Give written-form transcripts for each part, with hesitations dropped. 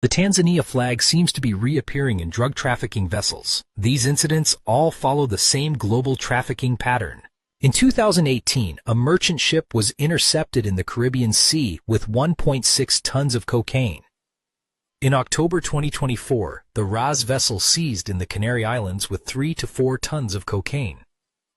The Tanzania flag seems to be reappearing in drug trafficking vessels. These incidents all follow the same global trafficking pattern. In 2018, a merchant ship was intercepted in the Caribbean Sea with 1.6 tons of cocaine. In October 2024, the Raz vessel seized in the Canary Islands with 3 to 4 tons of cocaine.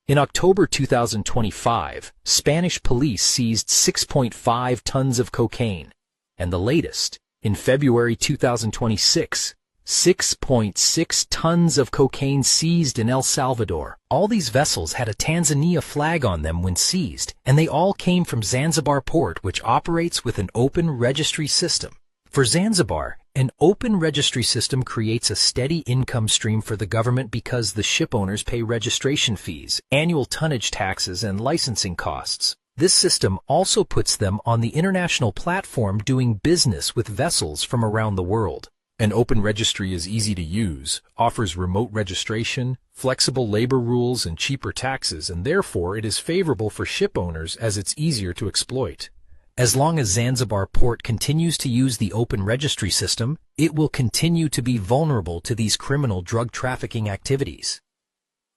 In October 2025, Spanish police seized 6.5 tons of cocaine. And the latest, in February 2026, 6.6 tons of cocaine seized in El Salvador. All these vessels had a Tanzania flag on them when seized, and they all came from Zanzibar port, which operates with an open registry system. For Zanzibar, an open registry system creates a steady income stream for the government because the ship owners pay registration fees, annual tonnage taxes, and licensing costs. This system also puts them on the international platform doing business with vessels from around the world. An open registry is easy to use, offers remote registration, flexible labor rules, and cheaper taxes, and therefore it is favorable for ship owners as it's easier to exploit. As long as Zanzibar port continues to use the open registry system, it will continue to be vulnerable to these criminal drug trafficking activities.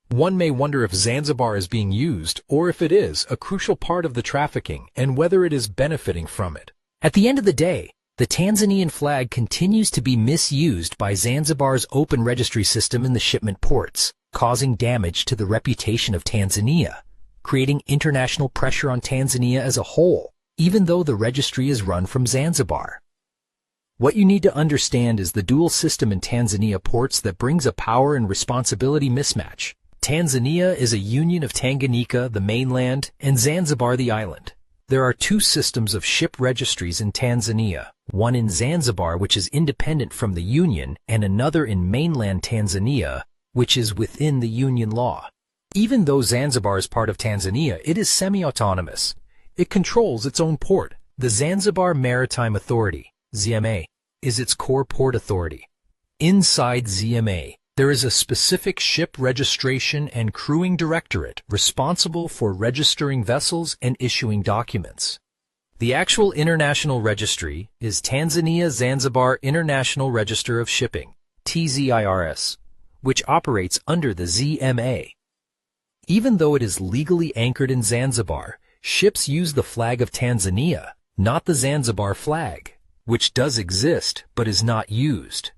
One may wonder if Zanzibar is being used, or if it is a crucial part of the trafficking, and whether it is benefiting from it. At the end of the day, the Tanzanian flag continues to be misused by Zanzibar's open registry system in the shipment ports, causing damage to the reputation of Tanzania, creating international pressure on Tanzania as a whole, even though the registry is run from Zanzibar. What you need to understand is the dual system in Tanzania ports that brings a power and responsibility mismatch. Tanzania is a union of Tanganyika, the mainland, and Zanzibar, the island. There are two systems of ship registries in Tanzania, one in Zanzibar, which is independent from the union, and another in mainland Tanzania, which is within the union law. Even though Zanzibar is part of Tanzania, it is semi-autonomous. It controls its own port. The Zanzibar Maritime Authority, ZMA, is its core port authority. Inside ZMA, there is a specific ship registration and crewing directorate responsible for registering vessels and issuing documents. The actual international registry is Tanzania Zanzibar International Register of Shipping, TZIRS, which operates under the ZMA. Even though it is legally anchored in Zanzibar, ships use the flag of Tanzania, not the Zanzibar flag, which does exist but is not used.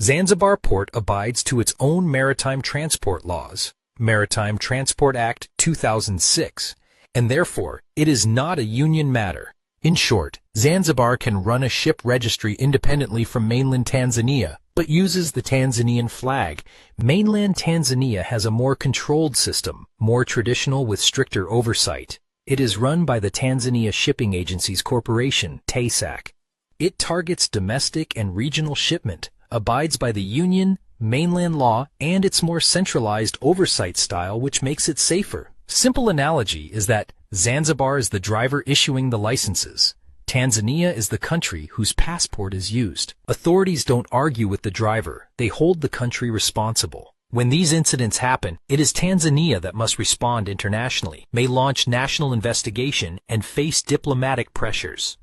Zanzibar port abides to its own maritime transport laws, Maritime Transport Act 2006, and therefore it is not a union matter. In short, Zanzibar can run a ship registry independently from mainland Tanzania, but uses the Tanzanian flag. Mainland Tanzania has a more controlled system, more traditional with stricter oversight. It is run by the Tanzania Shipping Agencies Corporation, TASAC. It targets domestic and regional shipment, abides by the union, mainland law, and its more centralized oversight style, which makes it safer. Simple analogy is that Zanzibar is the driver issuing the licenses. Tanzania is the country whose passport is used. Authorities don't argue with the driver, they hold the country responsible. When these incidents happen, it is Tanzania that must respond internationally, may launch national investigation, and face diplomatic pressures.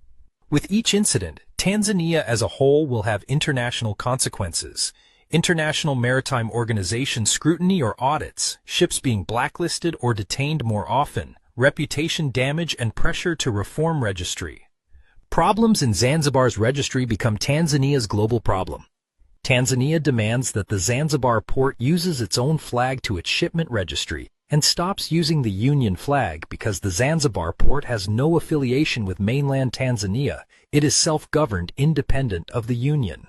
With each incident, Tanzania as a whole will have international consequences. International Maritime Organization scrutiny or audits, ships being blacklisted or detained more often, reputation damage, and pressure to reform registry. Problems in Zanzibar's registry become Tanzania's global problem. Tanzania demands that the Zanzibar port uses its own flag to its shipment registry and stops using the union flag because the Zanzibar port has no affiliation with mainland Tanzania. It is self-governed, independent of the union.